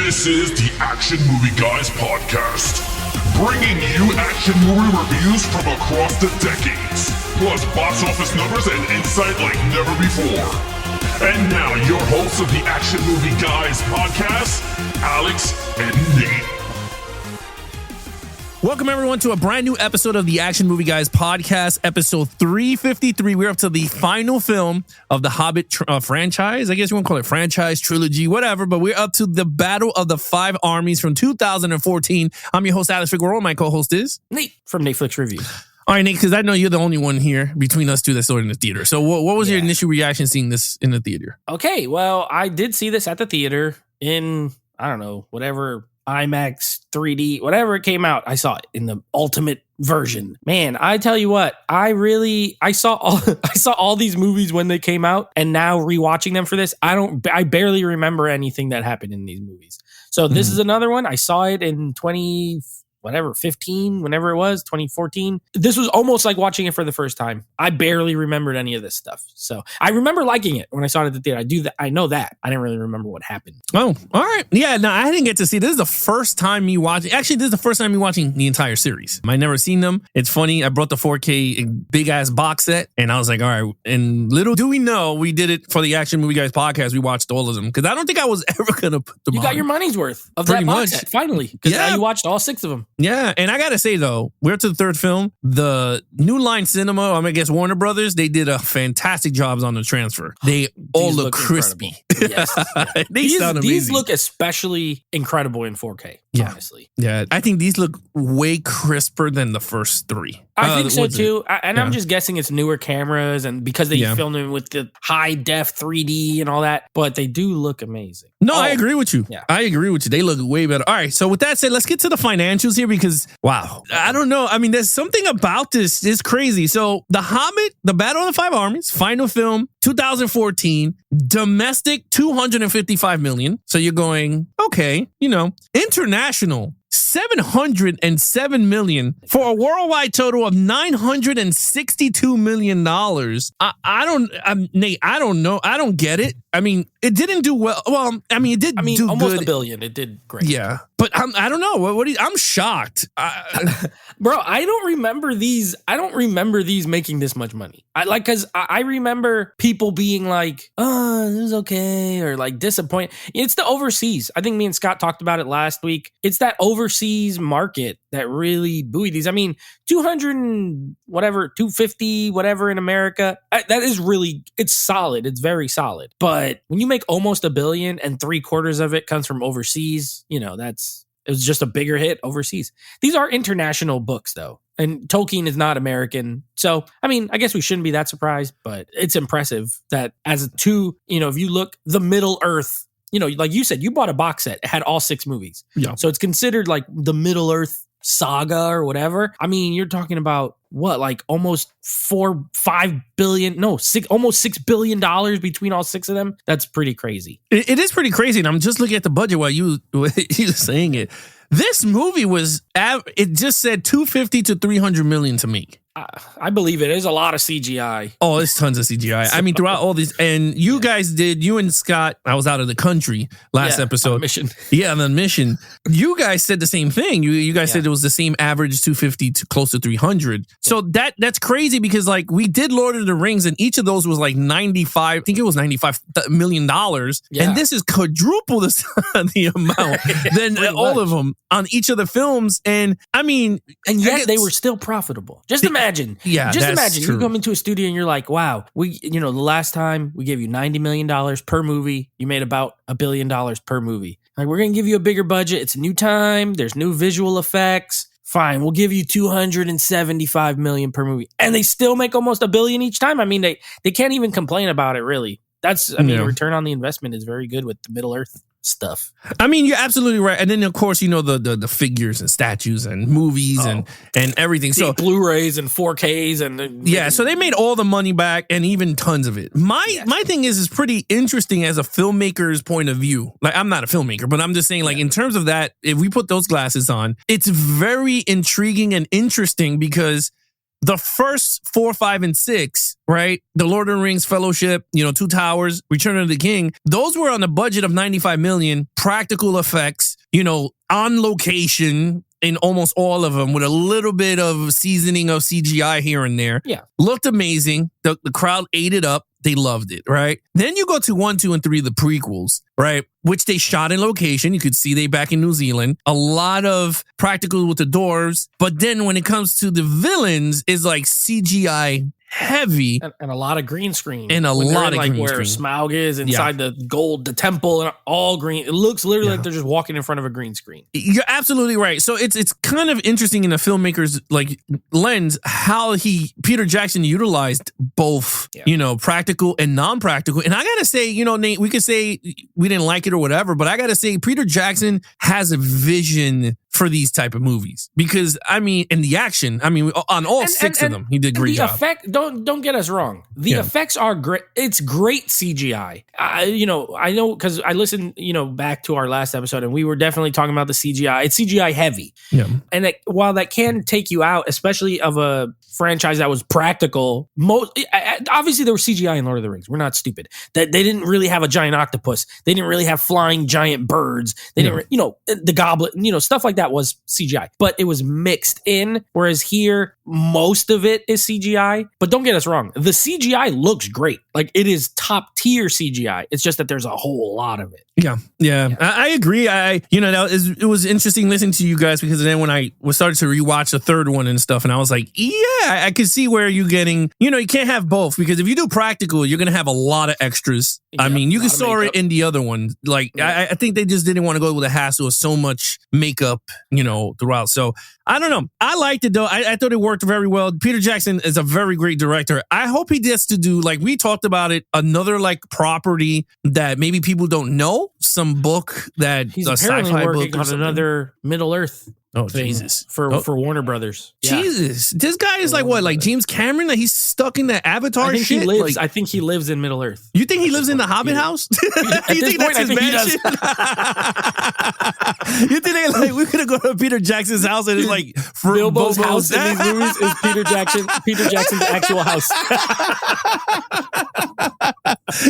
This is the Action Movie Guys podcast, bringing you action movie reviews from across the decades, plus box office numbers and insight like never before. And now, your hosts of the Action Movie Guys podcast, Alex and Nate. Welcome, everyone, to a brand new episode of the Action Movie Guys podcast, episode 353. We're up to the final film of the Hobbit franchise. I guess you want to call it franchise, trilogy, whatever, but we're up to the Battle of the Five Armies from 2014. I'm your host, Alex Figueroa. My co-host is Nate from Netflix Review. All right, Nate, because I know you're the only one here between us two that saw it in the theater. So what was your initial reaction seeing this in the theater? Okay, well, I did see this at the theater in, I don't know, whatever IMAX, 3D, whatever it came out. I saw it in the ultimate version. Man, I tell you what, I saw all these movies when they came out, and now rewatching them for this, I barely remember anything that happened in these movies. So this is another one. I saw it in 2015, whenever it was, 2014. This was almost like watching it for the first time. I barely remembered any of this stuff. So I remember liking it when I saw it at the theater. I know that. I didn't really remember what happened. Oh, all right. Yeah, no, I didn't get to see. This is the first time me watching. Actually, this is the first time me watching the entire series. I never seen them. It's funny. I brought the 4K big ass box set, and I was like, all right. And little do we know, we did it for the Action Movie Guys podcast. We watched all of them because I don't think I was ever gonna put them. You got your money's worth of that box set finally, because now you watched all 6 of them. Yeah, and I gotta say though, we're to the third film. The New Line Cinema, I guess Warner Brothers, they did a fantastic job on the transfer. They all look crispy. Yes. They sound amazing. These look especially incredible in 4K, honestly. Yeah, I think these look way crisper than the first 3. I think so too. I'm just guessing it's newer cameras and because they filmed them with the high def 3D and all that, but they do look amazing. No, I agree with you. Yeah. I agree with you. They look way better. All right. So with that said, let's get to the financials here because, wow, I don't know. I mean, there's something about this. It's crazy. So The Hobbit, The Battle of the Five Armies, final film, 2014, domestic, $255 million. So you're going, okay, international, $707 million for a worldwide total of $962 million. Nate, I don't know. I don't get it. I mean, it didn't do well. Well, I mean, it did do almost good. $1 billion. It did great. Yeah. But I don't know. I'm shocked. Bro, I don't remember these making this much money. Because I remember people being like, oh, it was okay, or like disappointed. It's the overseas. I think me and Scott talked about it last week. It's that overseas market that really buoyed these. I mean, 200 and whatever, 250, whatever in America. That is really, it's solid. It's very solid. But when you make almost $1 billion and 3/4 of it comes from overseas, it was just a bigger hit overseas. These are international books, though. And Tolkien is not American. So, I mean, I guess we shouldn't be that surprised, but it's impressive that as if you look the Middle Earth, like you said, you bought a box set. It had all 6 movies. Yeah. So it's considered like the Middle Earth saga or whatever. I mean, you're talking about what, like almost almost $6 billion between all 6 of them. That's pretty crazy. It is pretty crazy. And I'm just looking at the budget while you saying it. This movie it just said 250 to 300 million to make. I believe it. There's a lot of CGI. Oh, it's tons of CGI. I mean, throughout all these, and you and Scott, I was out of the country last episode. On a mission. Yeah, on the mission. You guys said the same thing. You guys said it was the same average 250 to close to 300. So that's crazy because like we did Lord of the Rings and each of those was like $95 million. Yeah. And this is quadruple the amount than all of them on each of the films. And I mean, and yet they were still profitable. Just imagine. Just imagine you come into a studio and you're like, wow, the last time we gave you $90 million per movie, you made about $1 billion per movie. Like, we're going to give you a bigger budget. It's a new time. There's new visual effects. Fine, we'll give you $275 million per movie. And they still make almost $1 billion each time. I mean, they can't even complain about it, really. Return on the investment is very good with the Middle Earth stuff. I mean, you're absolutely right. And then of course, the figures and statues and movies and everything. So Blu-rays and 4Ks and so they made all the money back and even tons of it. My thing is pretty interesting as a filmmaker's point of view. Like, I'm not a filmmaker, but I'm just saying, like, in terms of that, if we put those glasses on, it's very intriguing and interesting because the first 4, 5, and 6, right? The Lord of the Rings Fellowship, Two Towers, Return of the King, those were on a budget of $95 million, practical effects, on location in almost all of them with a little bit of seasoning of CGI here and there. Yeah. Looked amazing. The crowd ate it up. They loved it, right? Then you go to 1, 2, and 3, the prequels, right? Which they shot in location. You could see they back in New Zealand. A lot of practical with the dwarves. But then when it comes to the villains, it's like CGI heavy. And a lot of green screen. And a when lot of like green where screen. Smaug is inside the temple, and all green. It looks literally like they're just walking in front of a green screen. You're absolutely right. So it's kind of interesting in a filmmaker's lens how Peter Jackson utilized both, practical and non-practical. And I gotta say, Nate, we could say we didn't like it or whatever, but I gotta say Peter Jackson has a vision for these type of movies because in the action, on all six of them, he did a great job. Don't get us wrong. The effects are great. It's great CGI. I know because I listened, back to our last episode, and we were definitely talking about the CGI. It's CGI heavy. Yeah. And while that can take you out, especially of a franchise that was practical, obviously there was CGI in Lord of the Rings. We're not stupid. That they didn't really have a giant octopus. They didn't really have flying giant birds. They didn't, the goblet, stuff like that was CGI, but it was mixed in. Whereas here, most of it is CGI. But don't get us wrong. The CGI looks great. Like it is top tier CGI. It's just that there's a whole lot of it. Yeah. I agree. It was interesting listening to you guys because then when I started to rewatch the third one and stuff, and I was like, I could see where you're getting, you can't have both because if you do practical, you're going to have a lot of extras. You saw it in the other one. I think they just didn't want to go with the hassle of so much makeup, throughout. So I don't know. I liked it though. I thought it worked very well. Peter Jackson is a very great director. I hope he gets to do, like we talked about it, another property that maybe people don't know. Some book that he's apparently working on another Middle Earth. Oh, Jesus. For Warner Brothers. Yeah. Jesus. This guy is like James Cameron, that he's stuck in the Avatar I think shit? I think he lives in Middle Earth. You think he lives in the Hobbit house? At this point, I think he does. You think we're going to go to Peter Jackson's house and it's like... Bilbo's house in these movies is Peter Jackson's actual house.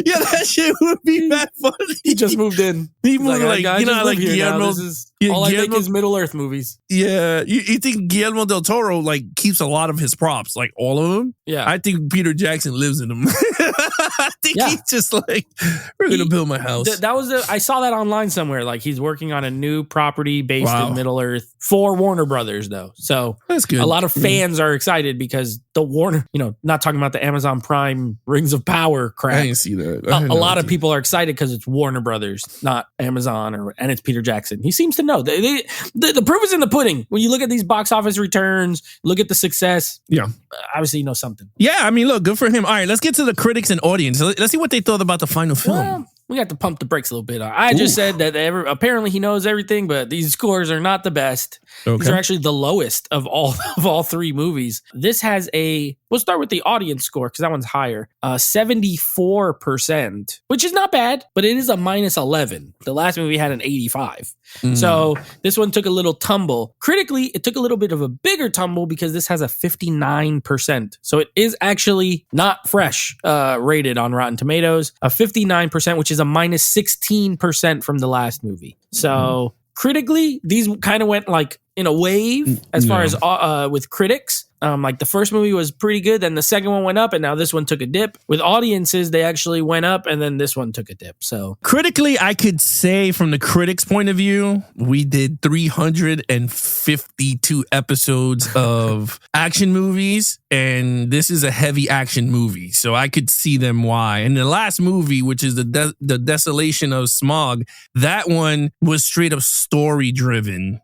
Yeah, that shit would be that funny. He just moved in. He moved Guillermo... All I make is Middle Earth movies. Yeah. You think Guillermo del Toro keeps a lot of his props, all of them? Yeah. I think Peter Jackson lives in them. I think he's just we're going to build my house. I saw that online somewhere. He's working on a new property based in Middle Earth for Warner Brothers though. So that's good. A lot of fans are excited because the Warner, not talking about the Amazon Prime Rings of Power crap. I didn't see that. A lot of people are excited because it's Warner Brothers, not Amazon, and it's Peter Jackson. He seems to know. The proof is in the pudding. When you look at these box office returns, look at the success. Yeah. Obviously, you know something. Yeah, look, good for him. All right, let's get to the critics and audience. Let's see what they thought about the final film. Well, we got to pump the brakes a little bit. I just said that apparently he knows everything, but these scores are not the best. Okay. These are actually the lowest of all three movies. This has we'll start with the audience score because that one's higher. 74%, which is not bad, but it is a -11. The last movie had an 85. So this one took a little tumble. Critically, it took a little bit of a bigger tumble because this has a 59%. So it is actually not fresh rated on Rotten Tomatoes. A 59%, which is a -16% from the last movie. So critically, these kind of went in a wave as far as with critics. The first movie was pretty good, then the second one went up, and now this one took a dip. With audiences, they actually went up, and then this one took a dip. So critically, I could say from the critics' point of view, we did 352 episodes of action movies, and this is a heavy action movie. So I could see them why. And the last movie, which is the Desolation of Smaug, that one was straight up story driven.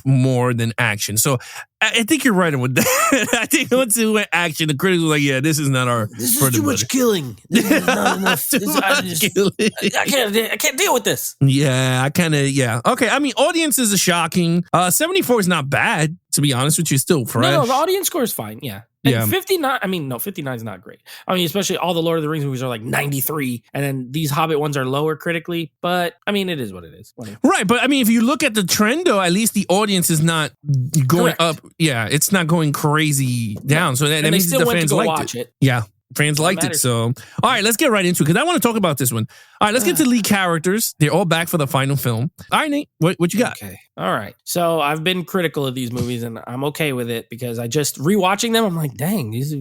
More than action. So I think you're right with that. I think once it went action, the critics were like, yeah, this is not our... This is too much killing. This is not enough. I can't deal with this. Yeah, Okay, audiences are shocking. 74 is not bad, to be honest with you. Still fresh. No, the audience score is fine, yeah. And 59, 59 is not great. Especially all the Lord of the Rings movies are 93, and then these Hobbit ones are lower critically, but it is what it is. Whatever. Right, but if you look at the trend though, at least the audience is not going up. it's not going crazy down. So that means the fans liked it. Yeah. Fans liked it. So, all right, let's get right into it because I want to talk about this one. All right, let's get to lead characters. They're all back for the final film. All right, Nate, what you got? Okay. All right. So I've been critical of these movies and I'm okay with it because I just rewatching them. I'm like, dang, these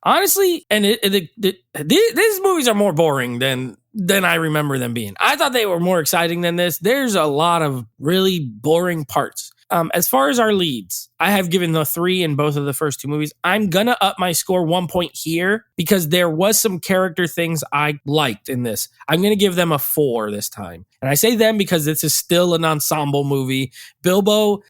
honestly, and these movies are more boring than I remember them being. I thought they were more exciting than this. There's a lot of really boring parts. As far as our leads, I have given the 3 in both of the first 2 movies. I'm going to up my score 1 point here because there was some character things I liked in this. I'm going to give them a 4 this time. And I say them because this is still an ensemble movie. Bilbo,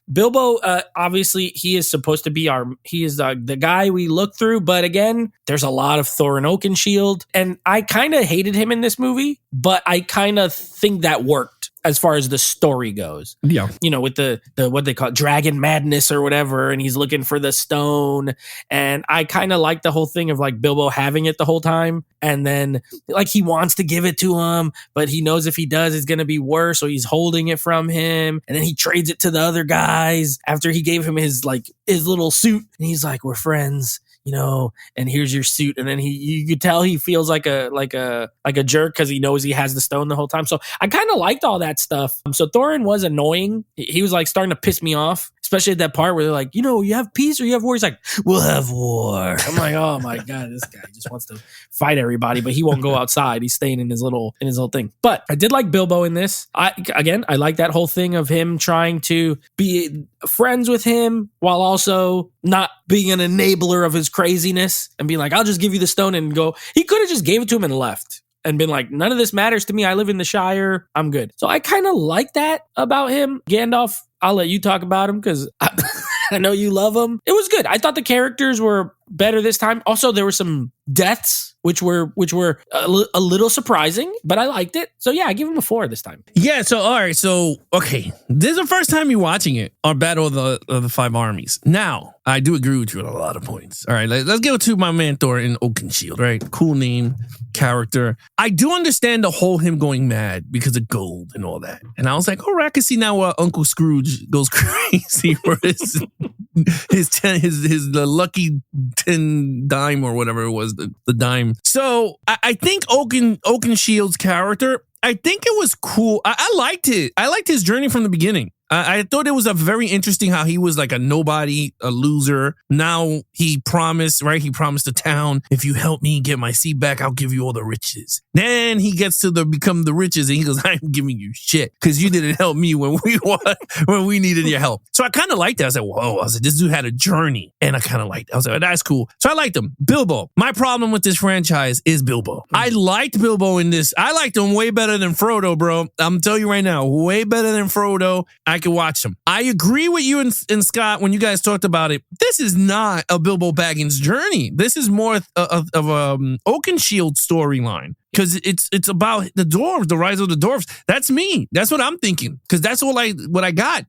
obviously he is supposed to be the guy we look through. But again, there's a lot of Thorin Oakenshield. And I kind of hated him in this movie, but I kind of think that worked. As far as the story goes. Yeah. With the what they call it, dragon madness or whatever, and he's looking for the stone. And I kind of like the whole thing of like Bilbo having it the whole time. And then like he wants to give it to him, but he knows if he does, it's going to be worse. So he's holding it from him. And then he trades it to the other guys after he gave him his little suit. And he's like, we're friends. And here's your suit. And then you could tell he feels like a jerk because he knows he has the stone the whole time. So I kind of liked all that stuff. So Thorin was annoying. He was like starting to piss me off, especially at that part where they're like, you have peace or you have war. He's like, we'll have war. I'm like, oh my God, this guy just wants to fight everybody, but he won't go outside. He's staying in his little thing. But I did like Bilbo in this. I like that whole thing of him trying to be friends with him while also not being an enabler of his craziness and being like, I'll just give you the stone and go. He could have just gave it to him and left and been like, none of this matters to me. I live in the Shire. I'm good. So I kind of like that about him. Gandalf, I'll let you talk about him because I know you love him. It was good. I thought the characters were better this time. Also, there were some deaths, which were a little surprising, but I liked it. So yeah, I give him a 4 this time. Yeah. So all right. So okay, this is the first time you're watching it on Battle of the Five Armies. Now I do agree with you on a lot of points. All right, let's give it to my man Thorin Oakenshield. Right, cool name, character. I do understand the whole him going mad because of gold and all that, and I was like, all right, I can see now why Uncle Scrooge goes crazy for his the lucky 10 dime or whatever it was, the dime. So I think Oakenshield's character, I think it was cool. I liked it. I liked his journey from the beginning. I thought it was a very interesting how he was like a nobody, a loser. Now he promised, right? He promised the town, if you help me get my seat back, I'll give you all the riches. Then he gets to become the riches and he goes, I'm giving you shit because you didn't help me when we needed your help. So I kind of liked that. I was like, whoa, this dude had a journey and I kind of liked it. I was like, that's cool. So I liked him. Bilbo. My problem with this franchise is Bilbo. I liked Bilbo in this. I liked him way better than Frodo, bro. I'm telling you right now, way better than Frodo. I could watch them. I agree with you and Scott when you guys talked about it. This is not a Bilbo Baggins journey. This is more of Oakenshield storyline because it's about the dwarves, the rise of the dwarves. That's me. That's what I'm thinking because that's what I got.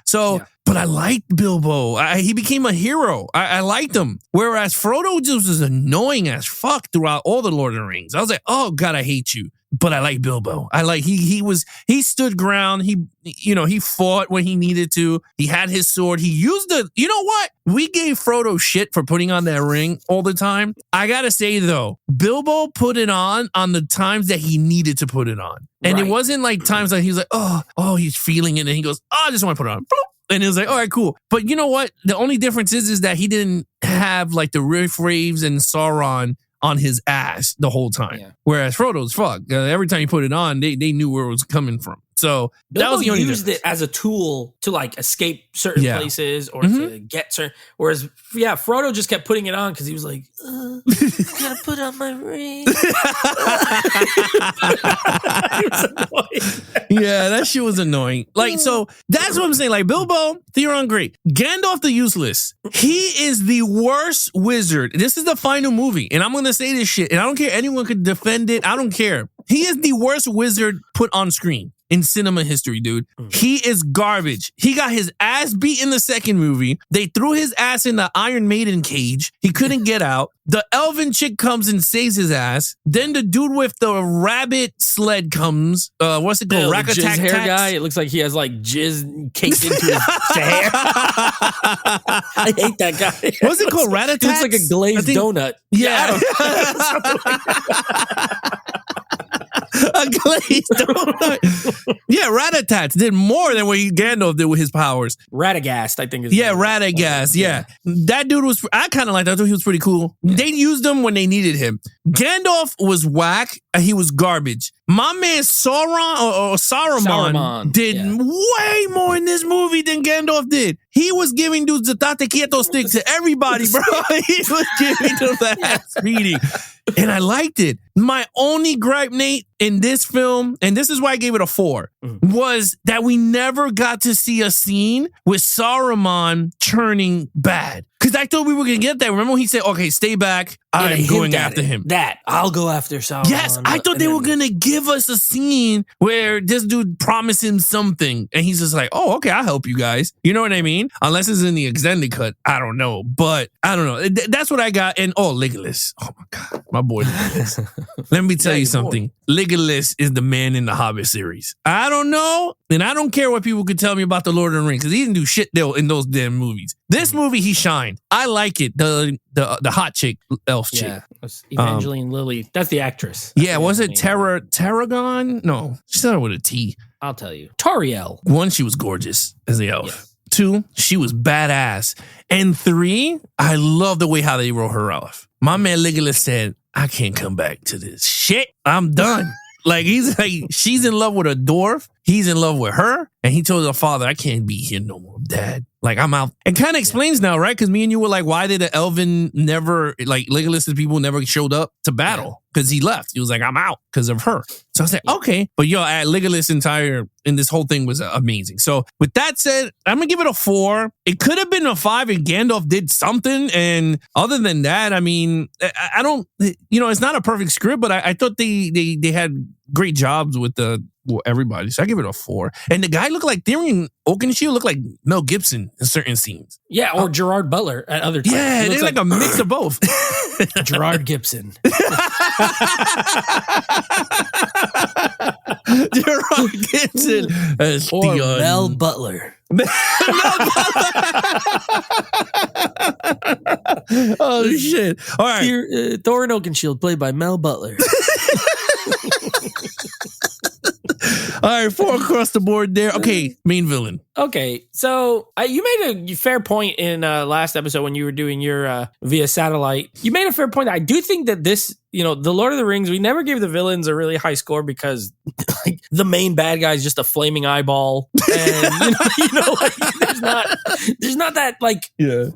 So. Yeah. But I liked Bilbo. He became a hero. I liked him. Whereas Frodo just was annoying as fuck throughout all the Lord of the Rings. I was like, oh God, I hate you. But I like Bilbo. He stood ground. He fought when he needed to. He had his sword. He used you know what? We gave Frodo shit for putting on that ring all the time. I gotta say though, Bilbo put it on the times that he needed to put it on. And It wasn't like times that he was like, oh, he's feeling it. And he goes, oh, I just want to put it on. And it was like, all right, cool. But you know what? The only difference is that he didn't have like the Riff Raves and Sauron on his ass the whole time. Yeah. Whereas Frodo's every time he put it on, they knew where it was coming from. So Bilbo that was the only used difference. It as a tool to like escape certain places or to get certain. Whereas, Frodo just kept putting it on because he was like, gotta put on my ring. Yeah, that shit was annoying. So that's what I'm saying. Like Bilbo, Theron, great. Gandalf the Useless. He is the worst wizard. This is the final movie, and I'm gonna say this shit, and I don't care. Anyone could defend it. I don't care. He is the worst wizard put on screen. in cinema history, dude. He is garbage. He got his ass beat in the second movie. They threw his ass in the Iron Maiden cage. He couldn't get out. The elven chick comes and saves his ass. Then the dude with the rabbit sled comes. What's it called? The jizz hair Rack-a-tack-tacks? guy. It looks like he has like jizz caked into his hair. I hate that guy. What's it called? Rat-a-tats? He looks like a glazed donut. Yeah. A glazed donut. Yeah, Rat-a-tats did more than what Gandalf did with his powers. Radagast, I think is. Yeah, Radagast. Yeah. That dude was, I kind of liked that. I thought he was pretty cool. They used him when they needed him. Gandalf was whack. He was garbage. My man Saruman did way more in this movie than Gandalf did. He was giving dudes the tate quieto stick to everybody, bro. He was giving them the ass beating. And I liked it. My only gripe, Nate, in this film, and this is why I gave it a 4, was that we never got to see a scene with Saruman turning bad. Because I thought we were going to get that. Remember when he said, okay, stay back. I'm going after him. I'll go after Saruman. Yes, I thought they were going to give us a scene where this dude promised him something. And he's just like, oh, okay, I'll help you guys. You know what I mean? Unless it's in the extended cut. I don't know. But I don't know. That's what I got. And Legolas. Oh my God. My boy Legolas. Let me tell you something. Legolas is the man in the Hobbit series. I don't know. And I don't care what people could tell me about the Lord of the Rings. Because he didn't do shit though in those damn movies. This movie, he shined. I like it. The hot chick, elf chick. Yeah, Evangeline Lilly. That's the actress. Yeah, was it Tarragon? No, she started with a T. I'll tell you. Tariel. 1, she was gorgeous as the elf. Yes. 2, she was badass. And 3, I love the way how they wrote her off. My man Legolas said, I can't come back to this shit. I'm done. Like, he's like, she's in love with a dwarf. He's in love with her. And he told her father, I can't be here no more, Dad. Like, I'm out. It kind of explains now, right? Because me and you were like, why did the elven never, like, Legolas' people never showed up to battle? Because he left. He was like, I'm out because of her. So I was like, okay. But Legolas in this whole thing was amazing. So with that said, I'm going to give it a 4. It could have been a 5 if Gandalf did something. And other than that, I mean, I don't, it's not a perfect script, but I thought they had great jobs with everybody. So I give it a 4. And the guy looked like Tyrion Oakenshield looked like Mel Gibson in certain scenes. Yeah, or Gerard Butler at other times. Yeah, they like a mix of both. Gerard Gibson. Gerard Gibson. Or Mel Butler. Oh, shit. All right. Thorin Oakenshield, played by Mel Butler. All right, 4 across the board there. Okay, main villain. Okay, so you made a fair point in last episode when you were doing your via satellite. You made a fair point. I do think that this, the Lord of the Rings, we never gave the villains a really high score because like the main bad guy is just a flaming eyeball, and there's not that like and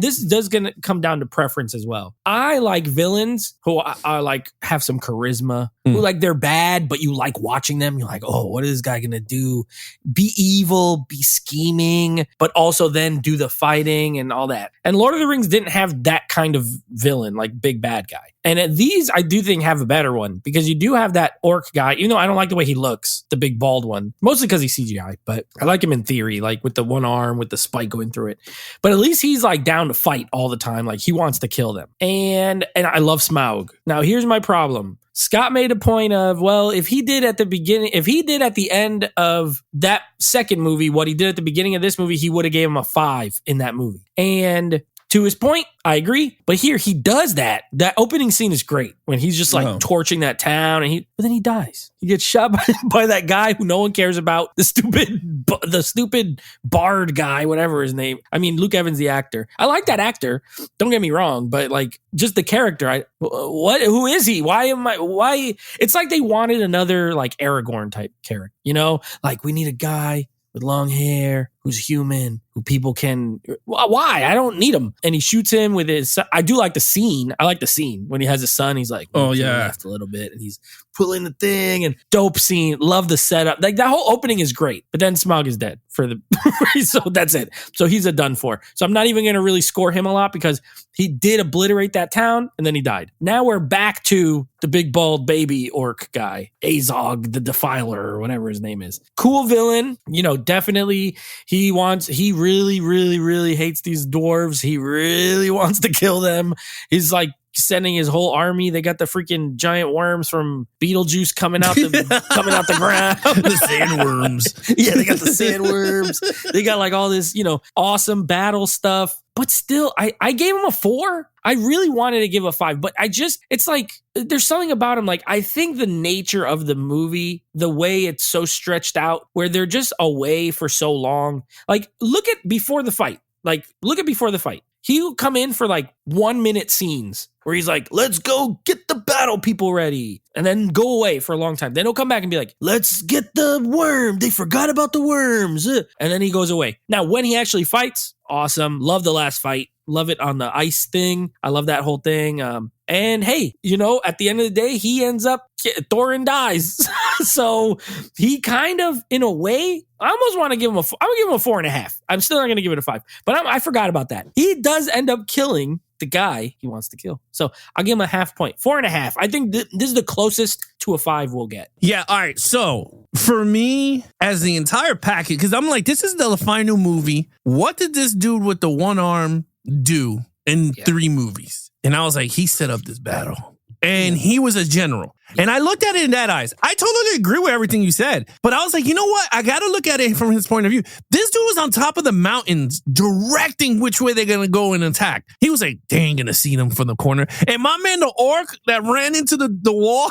this does gonna come down to preference as well. I like villains who are like have some charisma, who like they're bad, but you like watching them. You're like, oh, what is this guy gonna do? Be evil, be scheming, but also then do the fighting and all that. And Lord of the Rings didn't have that kind of villain, like big bad guy. And these, I do think, have a better one because you do have that orc guy. I don't like the way he looks, the big bald one, mostly because he's CGI, but I like him in theory, like with the one arm with the spike going through it. But at least he's like down to fight all the time. Like he wants to kill them. And I love Smaug. Now, here's my problem. Scott made a point of, well, if he did at the end of that second movie, what he did at the beginning of this movie, he would have gave him a 5 in that movie. And to his point, I agree. But here he does that. That opening scene is great when he's just like torching that town, but then he dies. He gets shot by that guy who no one cares about. The stupid bard guy, whatever his name. I mean, Luke Evans, the actor. I like that actor. Don't get me wrong, but like just the character. Who is he? Why? It's like they wanted another like Aragorn type character. Like we need a guy with long hair who's human, who people can. Why? I don't need him. And he shoots him with his. I do like the scene. I like the scene when he has his son. He's like, oh yeah, left a little bit, and he's pulling the thing. And dope scene. Love the setup. Like that whole opening is great. But then Smaug is dead for the. So that's it. So he's a done for. So I'm not even going to really score him a lot because he did obliterate that town and then he died. Now we're back to the big bald baby orc guy, Azog the Defiler or whatever his name is. Cool villain, definitely he really, really, really hates these dwarves. He really wants to kill them. He's like sending his whole army. They got the freaking giant worms from Beetlejuice coming out the ground. The sandworms. Yeah, they got the sandworms. They got like all this, awesome battle stuff. But still, I gave him a 4. I really wanted to give a 5, but it's like, there's something about him. Like, I think the nature of the movie, the way it's so stretched out, where they're just away for so long. Like, look at Before the Fight. He'll come in for like 1 minute scenes where he's like, let's go get the battle people ready. And then go away for a long time. Then he'll come back and be like, let's get the worm. They forgot about the worms. And then he goes away. Now, when he actually fights, awesome. Love the last fight. Love it on the ice thing. I love that whole thing. And hey, at the end of the day, he ends up, Thorin dies. So he kind of, in a way, I almost want to give him I'm going to give him a 4.5. I'm still not going to give it a 5. But I forgot about that. He does end up killing the guy he wants to kill. So I'll give him a half point. 4.5. I think this is the closest to a 5 we'll get. Yeah. All right. So for me, as the entire package, because I'm like, this is the final movie. What did this dude with the one arm do in 3 movies? And I was like, he set up this battle. And he was a general. And I looked at it in that eyes. I totally agree with everything you said. But I was like, you know what? I got to look at it from his point of view. This dude was on top of the mountains directing which way they're going to go and attack. He was like, they ain't going to see them from the corner. And my man, the orc that ran into the wall,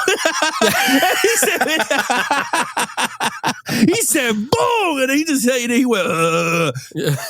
he said, boom. And he just, he went,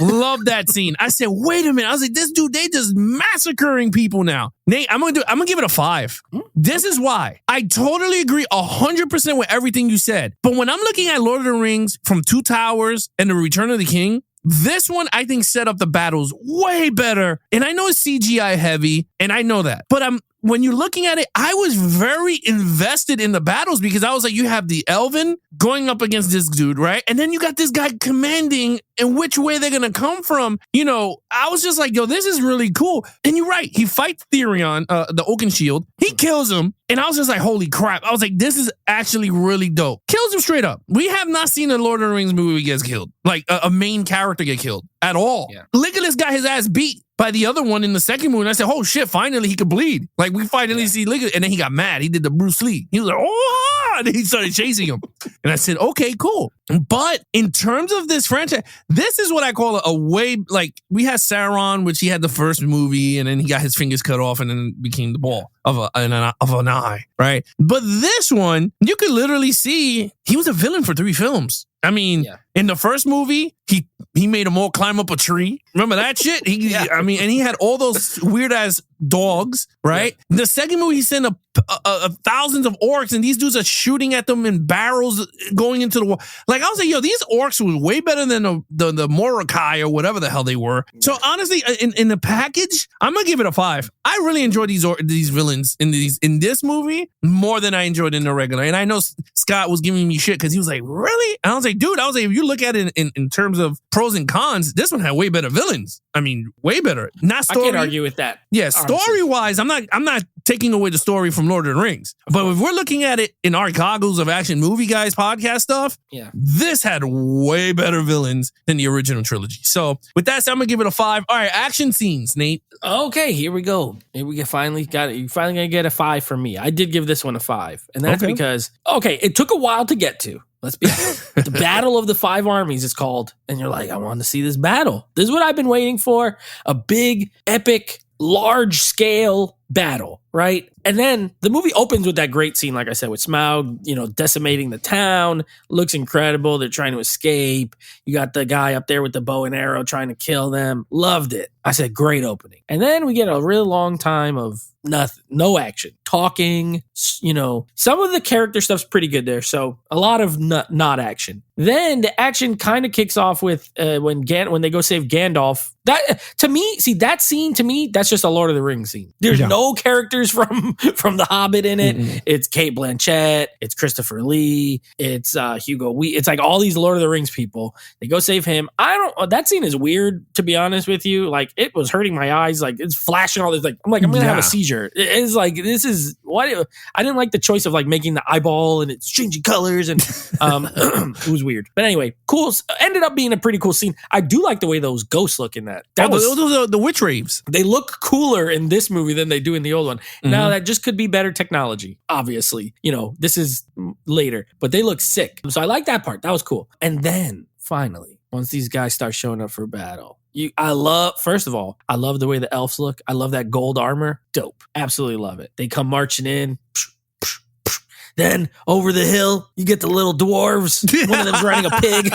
Love that scene. I said, wait a minute. I was like, this dude, they just massacring people now. Nate, I'm gonna give it a 5. This is why. I totally agree 100% with everything you said. But when I'm looking at Lord of the Rings from Two Towers and The Return of the King, this one, I think, set up the battles way better. And I know it's CGI heavy, and I know that. But when you're looking at it, I was very invested in the battles because I was like, you have the Elven going up against this dude, right? And then you got this guy commanding and which way they're going to come from. I was just like, yo, this is really cool. And you're right. He fights Therion, the Oakenshield. He kills him. And I was just like, holy crap. I was like, this is actually really dope. Kills him straight up. We have not seen a Lord of the Rings movie gets killed. Like a main character get killed at all. Yeah. Legolas got his ass beat by the other one in the second movie. And I said, oh shit, finally he could bleed. Like we finally see Legolas. And then he got mad. He did the Bruce Lee. He was like, oh, and then he started chasing him. And I said, okay, cool. But in terms of this franchise, this is what I call a way, like we had Sauron, which he had the first movie and then he got his fingers cut off and then became the ball of an eye, right? But this one, you could literally see he was a villain for 3 films. I mean, in the first movie, he made them all climb up a tree. Remember that shit? I mean, and he had all those weird ass dogs, right? Yeah. The second movie, he sent thousands of orcs, and these dudes are shooting at them in barrels going into the wall. Like I was like, yo, these orcs were way better than the Morokai or whatever the hell they were. So honestly, in the package, I'm gonna give it a 5. I really enjoyed these villains in this movie more than I enjoyed in the regular. And I know Scott was giving me shit because he was like, really? And I was like, dude, if you look at it in terms of pros and cons, this one had way better villains. I mean, way better. Not story. I can't argue with that. Yeah, story wise, I'm not taking away the story from Lord of the Rings. But if we're looking at it in our goggles of Action Movie Guys podcast stuff, this had way better villains than the original trilogy. So with that said, I'm gonna give it a 5. All right, action scenes, Nate. Okay, here we go. Finally got it. You're finally gonna get a 5 from me. I did give this one a 5, and that's because it took a while to get to. Let's be honest. The Battle of the Five Armies is called, and you're like, I want to see this battle. This is what I've been waiting for. A big, epic, large-scale battle, right? And then the movie opens with that great scene, like I said, with Smaug, decimating the town. Looks incredible. They're trying to escape. You got the guy up there with the bow and arrow trying to kill them. Loved it. I said, great opening. And then we get a really long time of nothing, no action, talking, some of the character stuff's pretty good there. So a lot of not action. Then the action kind of kicks off with when they go save Gandalf. That to me, that scene to me, that's just a Lord of the Rings scene. There's no characters from The Hobbit in it. Mm-hmm. It's Cate Blanchett, it's Christopher Lee, it's Hugo Weaving. It's like all these Lord of the Rings people. They go save him. That scene is weird, to be honest with you. Like, it was hurting my eyes. Like, it's flashing all this. Like, I'm gonna have a seizure. It's like, this is what I didn't like the choice of like making the eyeball and it's changing colors and it was weird. But anyway, cool. Ended up being a pretty cool scene. I do like the way those ghosts look in that. Those the witch raves. They look cooler in this movie than they do in the old one. Mm-hmm. Now that just could be better technology. Obviously, this is later, but they look sick. So I like that part. That was cool. And then finally, once these guys start showing up for battle, first of all, I love the way the elves look. I love that gold armor. Dope. Absolutely love it. They come marching in. Then over the hill, you get the little dwarves. One of them's riding a pig.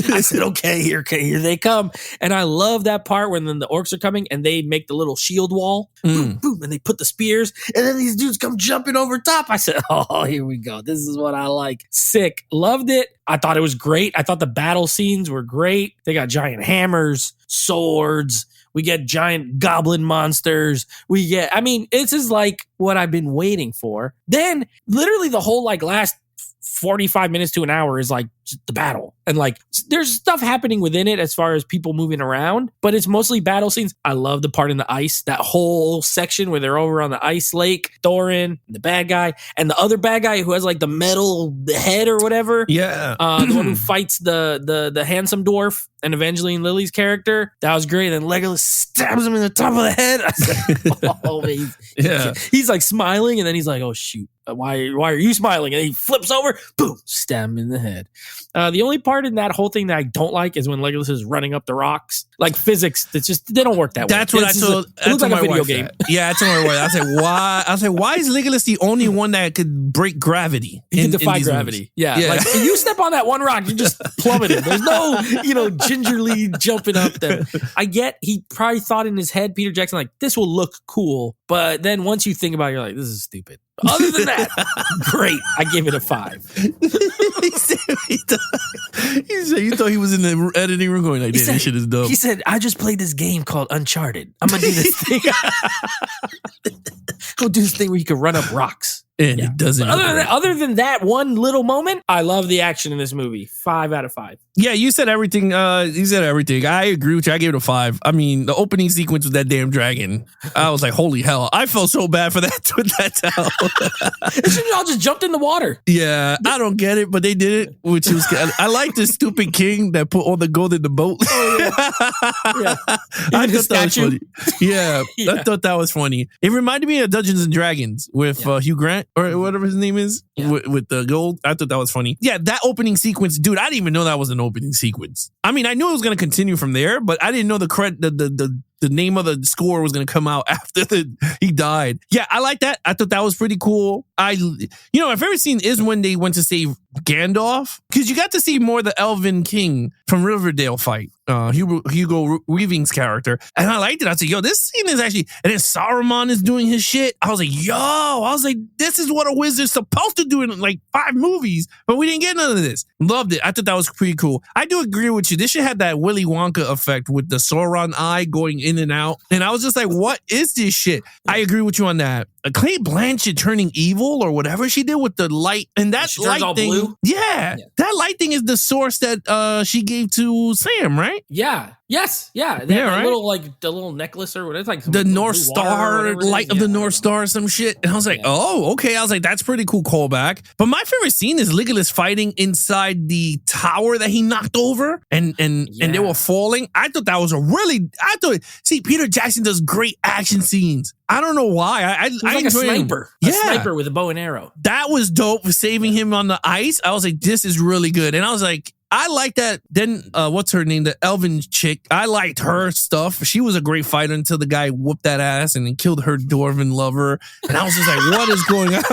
I said, okay, here they come. And I love that part when then the orcs are coming and they make the little shield wall. Boom, boom, and they put the spears. And then these dudes come jumping over top. I said, oh, here we go. This is what I like. Sick. Loved it. I thought it was great. I thought the battle scenes were great. They got giant hammers, swords. We get giant goblin monsters. This is like what I've been waiting for. Then literally the whole like last 45 minutes to an hour is like the battle. And like there's stuff happening within it as far as people moving around, but it's mostly battle scenes. I love the part in the ice, that whole section where they're over on the ice lake, Thorin, the bad guy, and the other bad guy who has like the metal head or whatever. Yeah. The one who fights the handsome dwarf and Evangeline Lilly's character. That was great. And Legolas stabs him in the top of the head. I said, oh, man. He's like smiling and then he's like, oh shoot. Why are you smiling? And he flips over, boom, stab him in the head. The only part in that whole thing that I don't like is when Legolas is running up the rocks. Like physics, they don't work that way. That's what I told. It looks like a video game. Yeah, that's what I was. I said, why? I was like, why is Legolas the only one that could break gravity? He can defy gravity. Movies? Yeah. Like if you step on that one rock, you just plummeted. There's no, gingerly jumping up there. I get he probably thought in his head, Peter Jackson, like this will look cool, but then once you think about it, you're like, this is stupid. Other than that, great. I give it a 5. He said you thought he was in the editing room going like, this shit is dumb. He said, I just played this game called Uncharted. I'm going to do this thing. Go do this thing where you can run up rocks. And it doesn't. Other than that one little moment, I love the action in this movie. 5 out of 5. Yeah, you said everything. I agree with you. I gave it a 5. I mean, the opening sequence with that damn dragon, I was like, holy hell. I felt so bad for that with that towel. They should have all just jumped in the water. Yeah, I don't get it, but they did it, which was I like the stupid king that put all the gold in the boat. Oh, yeah. I thought that was funny. Yeah, I thought that was funny. It reminded me of Dungeons and Dragons with Hugh Grant or whatever his name is with the gold. I thought that was funny. Yeah, that opening sequence, dude, I didn't even know that was an opening sequence. I mean, I knew it was going to continue from there, but I didn't know the name of the score was going to come out after he died. Yeah, I like that. I thought that was pretty cool. My favorite scene is when they went to save Gandalf, because you got to see more of the Elven King from Riverdale fight. Hugo Weaving's character. And I liked it. I said, yo, this scene is actually, and then Saruman is doing his shit. I was like, this is what a wizard's supposed to do in like 5 movies, but we didn't get none of this. Loved it. I thought that was pretty cool. I do agree with you. This should have that Willy Wonka effect with the Sauron eye going in and out. And I was just like, what is this shit? I agree with you on that. Cate Blanchett turning evil or whatever she did with the light, and that light all thing, blue? Yeah, that light thing is the source that she gave to Sam, right? Yeah. Yes. Yeah. Right? The little necklace or whatever. It's like the North Star, light of the North Star, some shit. And I was like, oh, okay. I was like, that's pretty cool callback. But my favorite scene is Legolas fighting inside the tower that he knocked over and they were falling. I thought that was see, Peter Jackson does great action scenes. I don't know why. I like a sniper. A sniper with a bow and arrow. That was dope for saving him on the ice. I was like, this is really good. And I was like, I like that. Then what's her name? The Elven chick. I liked her stuff. She was a great fighter until the guy whooped that ass and then killed her dwarven lover. And I was just like, what is going on?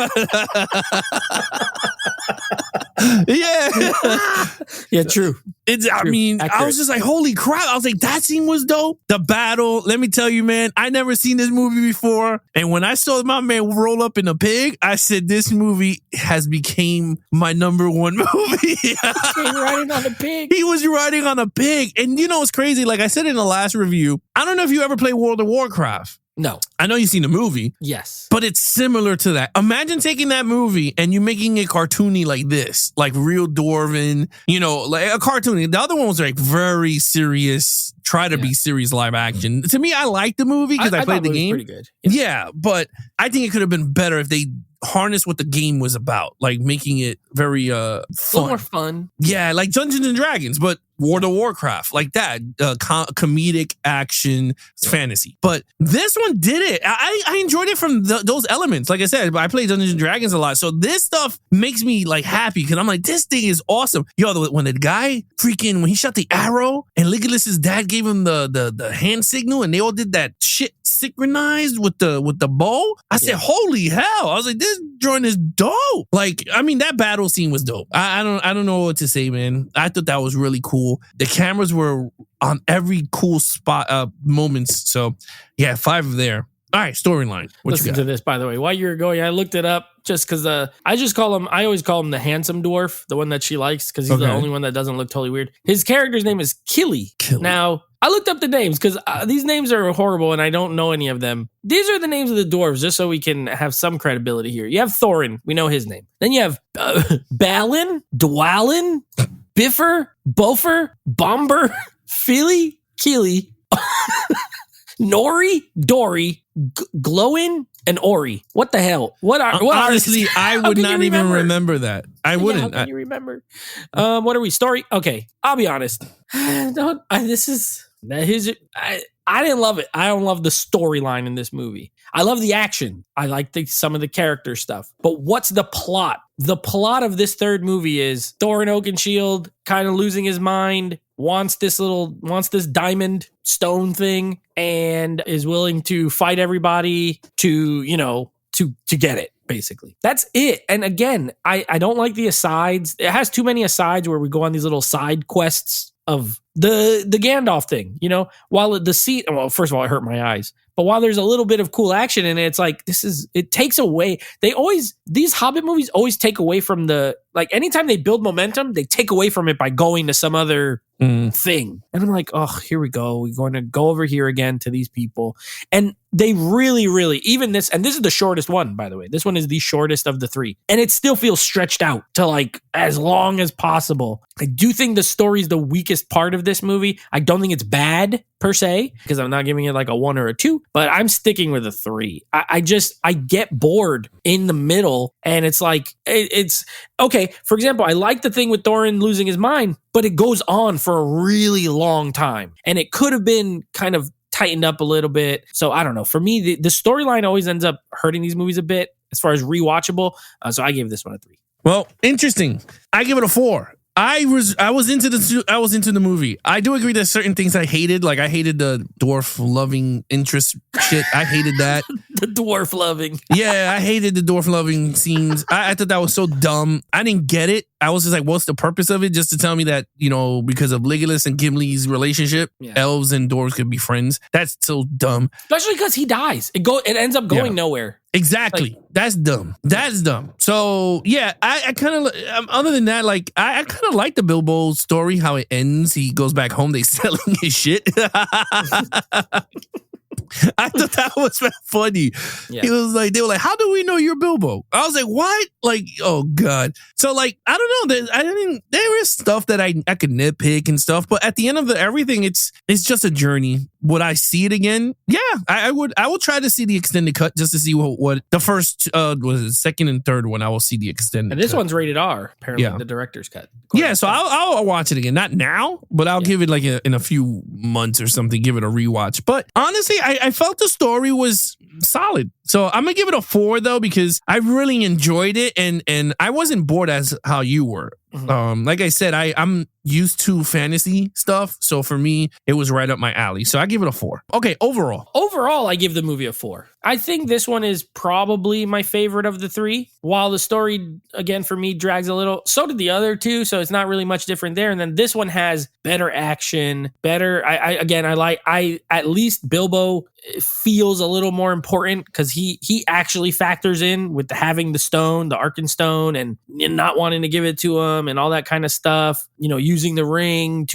Yeah, true. I mean, accurate. I was just like, holy crap. I was like, that scene was dope. The battle, let me tell you, man, I never seen this movie before. And when I saw my man roll up in a pig, I said, this movie has became my number one movie. Riding on a pig. He was riding on a pig. And you know what's crazy? Like I said in the last review, I don't know if you ever played World of Warcraft. No. I know you've seen the movie. Yes. But it's similar to that. Imagine taking that movie and you making it cartoony like this, like real dwarven, like a cartoony. The other one was like very serious, try to be serious live action. To me, I liked the movie because I played the game. Pretty good. Yeah, but I think it could have been better if they harness what the game was about, like making it very fun. A little more fun. Yeah, like Dungeons and Dragons, but World of Warcraft, like that, comedic action fantasy. But this one did it. I enjoyed it from those elements. Like I said, I play Dungeons and Dragons a lot, so this stuff makes me like happy because I'm like, this thing is awesome. Yo, when the guy when he shot the arrow and Legolas's dad gave him the hand signal and they all did that shit synchronized with the bow, I said, holy hell! I was like, this joint is dope. Like, I mean, that battle scene was dope. I don't know what to say, man. I thought that was really cool. The cameras were on every cool spot moments. So yeah, 5 there. All right, storyline. Listen to this, by the way. While you were going, I looked it up just because I always call him the handsome dwarf, the one that she likes, because he's the only one that doesn't look totally weird. His character's name is Killy. Now, I looked up the names because these names are horrible and I don't know any of them. These are the names of the dwarves just so we can have some credibility here. You have Thorin. We know his name. Then you have Balin, Dwalin, Biffer, Bofer, Bomber, Philly, Keely, Nori, Dory, Glowin, and Ori. What the hell? Honestly, I would not even remember that. I wouldn't. How can you remember? What are we? Story? Okay, I'll be honest. I didn't love it. I don't love the storyline in this movie. I love the action. I like some of the character stuff. But what's the plot? The plot of this third movie is Thorin Oakenshield kind of losing his mind, wants this diamond stone thing, and is willing to fight everybody to get it. Basically, that's it. And again, I don't like the asides. It has too many asides where we go on these little side quests of the Gandalf thing, while first of all, it hurt my eyes. But while there's a little bit of cool action in it, it's like, it takes away. These Hobbit movies always take away from anytime they build momentum, they take away from it by going to some other thing. And I'm like, oh, here we go. We're going to go over here again to these people. And they really, really, even this, and this is the shortest one, by the way. This one is the shortest of the 3. And it still feels stretched out to as long as possible. I do think the story is the weakest part of this movie. I don't think it's bad per se, because I'm not giving it a 1 or a 2, but I'm sticking with a 3. I get bored in the middle, and it's okay. For example, I like the thing with Thorin losing his mind, but it goes on for a really long time, and it could have been kind of tightened up a little bit. So I don't know. For me, the storyline always ends up hurting these movies a bit as far as rewatchable. So I gave this one a 3. Well, interesting. I give it a 4. I was into the movie. I do agree there's certain things I hated. Like I hated the dwarf loving interest shit. I hated that. The dwarf loving. Yeah, I hated the dwarf loving scenes. I thought that was so dumb. I didn't get it. I was just like, what's the purpose of it? Just to tell me that, because of Legolas and Gimli's relationship, elves and dwarves could be friends. That's so dumb. Especially because he dies. It ends up going nowhere. Exactly. That's dumb. So yeah, I kind of, other than that, I kind of like the Bilbo story, how it ends. He goes back home, they selling his shit. I thought that was funny. Yeah. He was they were like, how do we know you're Bilbo? I was like, what? Oh God. So I don't know. There is stuff that I could nitpick and stuff, but at the end of everything, it's just a journey. Would I see it again? Yeah, I would. I will try to see the extended cut just to see what the first was it, second and third one. I will see the extended. And this cut. one's rated R. Apparently, the director's cut. Yeah, so I'll watch it again. Not now, but I'll give it in a few months or something. Give it a rewatch. But honestly, I felt the story was solid. So I'm gonna give it a 4 though, because I really enjoyed it and I wasn't bored as how you were. Like I said, I'm used to fantasy stuff. So for me, it was right up my alley. So I give it a 4. Okay, overall. Overall, I give the movie a 4. I think this one is probably my favorite of the 3. While the story, again, for me, drags a little, so did the other 2. So it's not really much different there. And then this one has better action, better. I at least Bilbo feels a little more important because he actually factors in with having the stone, the Arkenstone, and not wanting to give it to him and all that kind of stuff. Using the ring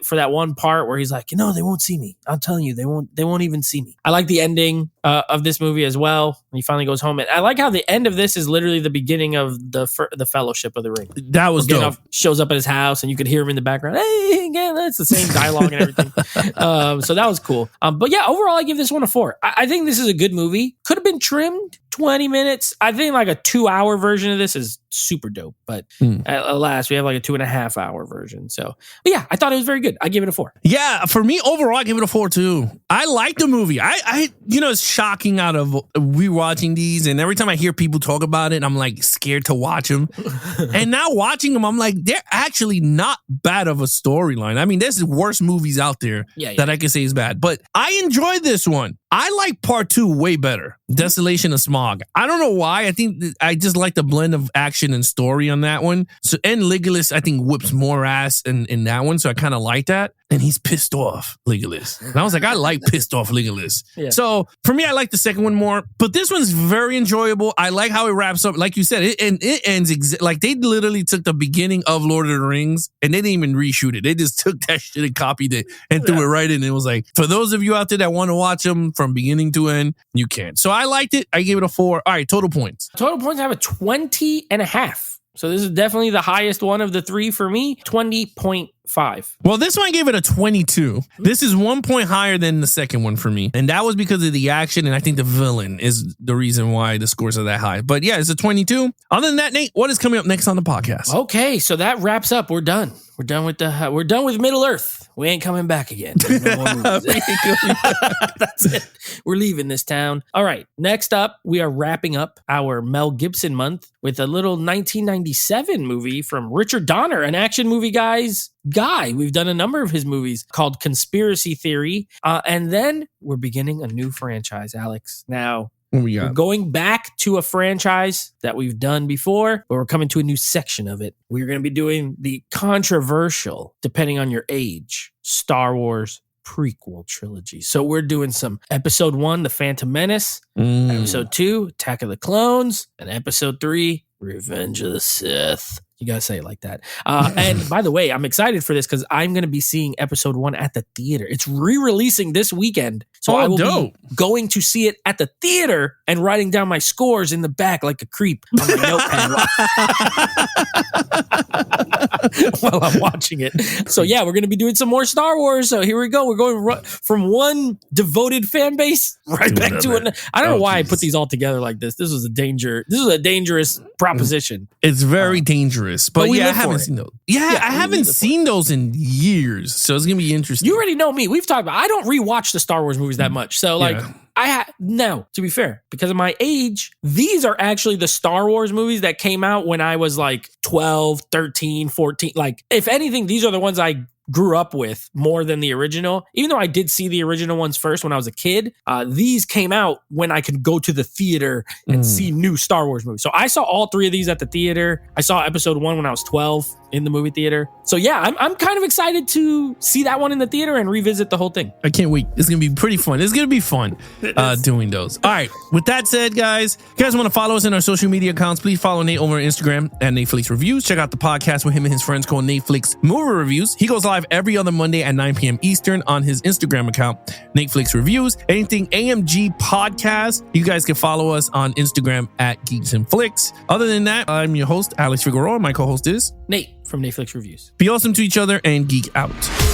for that one part where he's like, they won't see me. I'm telling you, they won't even see me. I like the ending of this movie as well. He finally goes home, and I like how the end of this is literally the beginning of the Fellowship of the Ring. That was dope. Shows up at his house, and you could hear him in the background. Hey, again, that's the same dialogue and everything. So that was cool. But yeah, overall, I give this one a 4. I think this is a good movie. Could have been trimmed 20 minutes. I think like a 2-hour version of this is super dope. But alas, we have like a 2.5-hour version. So but yeah, I thought it was very good. I give it a 4. Yeah, for me, overall, I give it a 4 too. I like the movie. I it's shocking out of rewatching these, and every time I hear people talk about it, I'm like scared to watch them. And now watching them, I'm like, they're actually not bad of a storyline. I mean, there's worse movies out there that I can say is bad, but I enjoyed this one. I like part 2 way better. Desolation of Smaug. I don't know why. I think I just like the blend of action and story on that one. So, and Legolas, I think, whips more ass in that one. So I kind of like that. And he's pissed off, Legolas. And I was like, I like pissed off Legolas. Yeah. So for me, I like the second one more. But this one's very enjoyable. I like how it wraps up. Like you said, it ends like they literally took the beginning of Lord of the Rings and they didn't even reshoot it. They just took that shit and copied it and threw it right in. It was like, for those of you out there that want to watch them from beginning to end, you can. So I liked it. I gave it a 4. All right, total points. Total points, I have a 20.5. So this is definitely the highest one of the 3 for me, 20.5. Well, this one I gave it a 22. This is 1 point higher than the second one for me. And that was because of the action. And I think the villain is the reason why the scores are that high. But yeah, it's a 22. Other than that, Nate, what is coming up next on the podcast? Okay, so that wraps up. We're done. We're done with Middle Earth. We ain't coming back again. No more movies. That's it. We're leaving this town. All right. Next up, we are wrapping up our Mel Gibson month with a little 1997 movie from Richard Donner, an action movie guy. We've done a number of his movies called Conspiracy Theory. And then we're beginning a new franchise, Alex. Now, we're going back to a franchise that we've done before, but we're coming to a new section of it. We're going to be doing the controversial, depending on your age, Star Wars prequel trilogy. So we're doing some Episode 1, The Phantom Menace, Episode 2, Attack of the Clones, and Episode 3, Revenge of the Sith. You gotta say it like that. And by the way, I'm excited for this because I'm going to be seeing Episode 1 at the theater. It's re-releasing this weekend. So I will be going to see it at the theater and writing down my scores in the back like a creep on my notepad while I'm watching it. So yeah, we're going to be doing some more Star Wars. So here we go. We're going from one devoted fan base right back to it. I don't know why I put these all together like this. This is a dangerous proposition. It's very dangerous. But yeah, I haven't seen those. Yeah, I haven't seen those in years. So it's going to be interesting. You already know me. We've talked about I don't rewatch the Star Wars movies that much. So like now, to be fair, because of my age, these are actually the Star Wars movies that came out when I was like 12, 13, 14. Like if anything, these are the ones I grew up with more than the original. Even though I did see the original ones first when I was a kid, these came out when I could go to the theater and see new Star Wars movies. So I saw all 3 of these at the theater. I saw Episode 1 when I was 12 in the movie theater. So yeah, I'm kind of excited to see that one in the theater and revisit the whole thing. I can't wait. It's going to be pretty fun. It's going to be fun doing those. All right. With that said, guys, if you guys want to follow us in our social media accounts, please follow Nate over on Instagram at Netflix Reviews. Check out the podcast with him and his friends called Netflix Movie Reviews. He goes live every other Monday at 9 p.m. Eastern on his Instagram account, Netflix Reviews. Anything AMG Podcast, you guys can follow us on Instagram at Geeks and Flicks. Other than that, I'm your host, Alex Figueroa. My co-host is Nate from Netflix Reviews. Be awesome to each other and geek out.